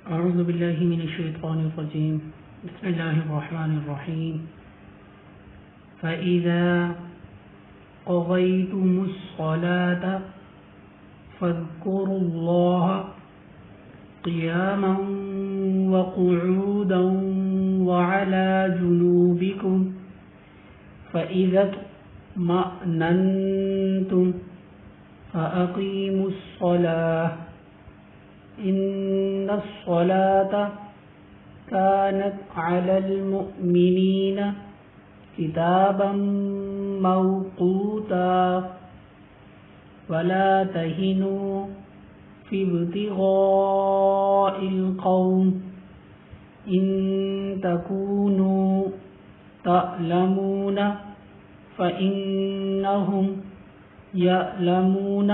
أعوذ بالله من الشيطان الرجيم. بسم الله الرحمن الرحيم. فإذا قضيتم الصلاة فاذكروا الله قياما وقعودا وعلى جنوبكم فإذا اطمأننتم فأقيموا الصلاة إن الصلاة كانت على المؤمنين كتابا موقوتا ولا تهنوا في ابتغاء القوم إن تكونوا تألمون فإنهم يألمون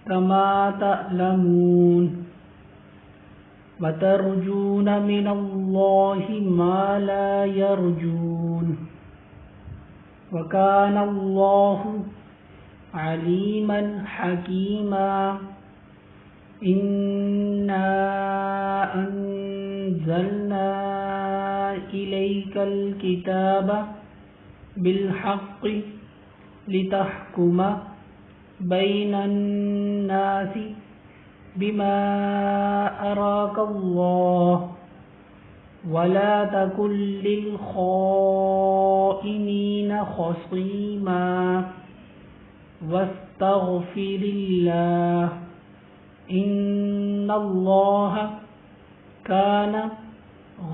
كما تألمون وترجون من الله ما لا يرجون وكان الله عليما حكيما إنا أنزلنا إليك الكتاب بالحق لتحكم بين الناس بما أراك الله ولا تكن للخائنين خصيما واستغفر الله إن الله كان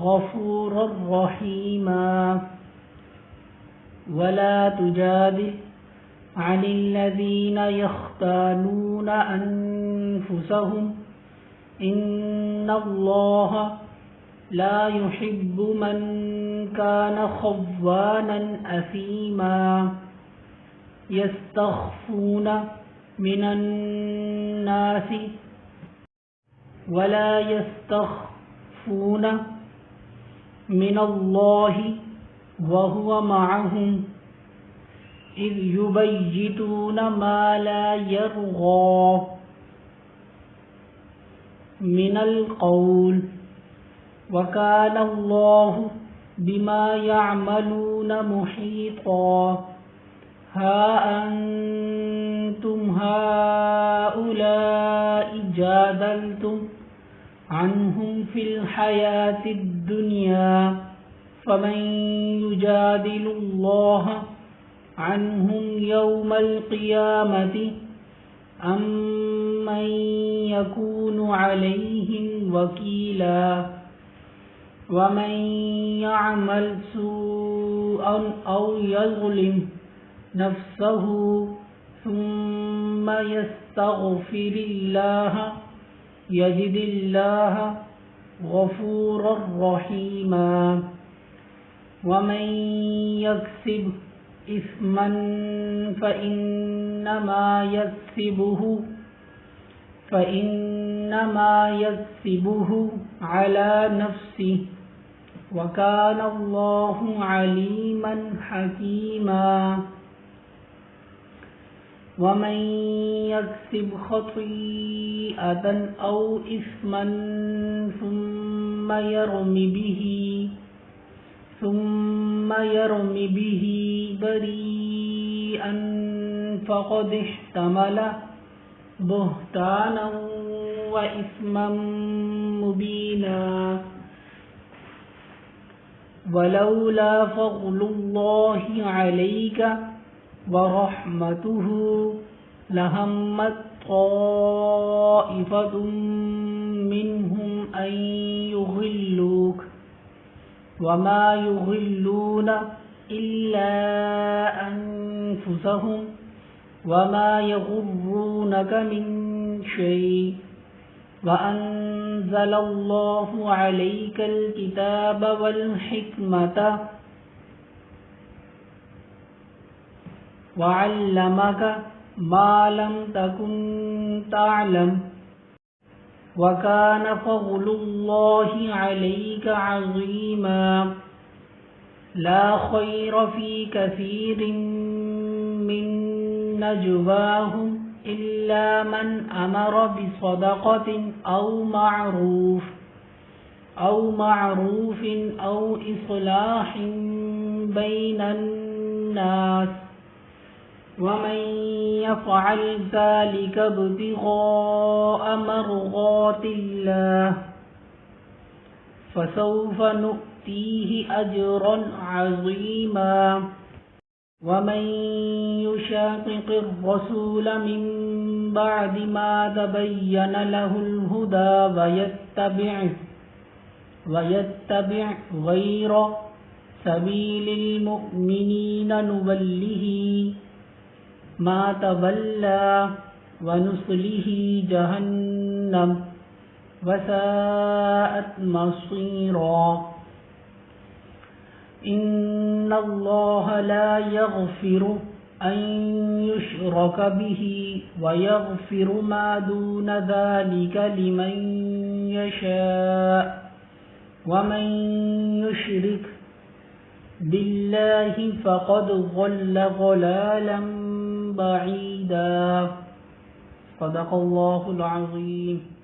غفورا رحيما ولا تجادل عن الذين يختانون أنفسهم إن الله لا يحب من كان خوانا أثيما يستخفون من الناس ولا يستخفون من الله وهو معهم إذ يبيتون ما لا يرضى من القول وكان الله بما يعملون محيطا ها أنتم هؤلاء جادلتم عنهم في الحياة الدنيا فمن يجادل الله عنهم يوم القيامة أم من يكون عليهم وكيلا ومن يعمل سوءا أو يظلم نفسه ثم يستغفر الله يجد الله غفورا رحيما ومن يكسب إثما فإنما يكسبه على نفسه وكان الله عليما حكيما ومن يكسب خطيئة أو إثما ثم يرم به بريئا فقد احتمل بهتانا وإثما مبينا ولولا فضل الله عليك ورحمته لهمت طائفة منهم أن يضلوك وما يضلون إلا أنفسهم وما يغرونك من شيء وأنزل الله عليك الكتاب والحكمة وعلمك ما لم تكن تعلم وكان فضل الله عليك عظيما لا خير في كثير من نجواهم إلا من أمر بصدقة أو معروف أو معروف أو إصلاح بين الناس ومن يفعل ذلك ابتغاء مرضات الله فسوف نؤتيه أجرا عظيما ومن يشاقق الرسول من بعد ما تبين له الهدى ويتبع غير سبيل المؤمنين نوله ما تولى ونصله جهنم وساءت مصيرا إن الله لا يغفر أن يشرك به ويغفر ما دون ذلك لمن يشاء ومن يشرك بالله فقد ضل ضلالا بعيدا صدق الله العظيم.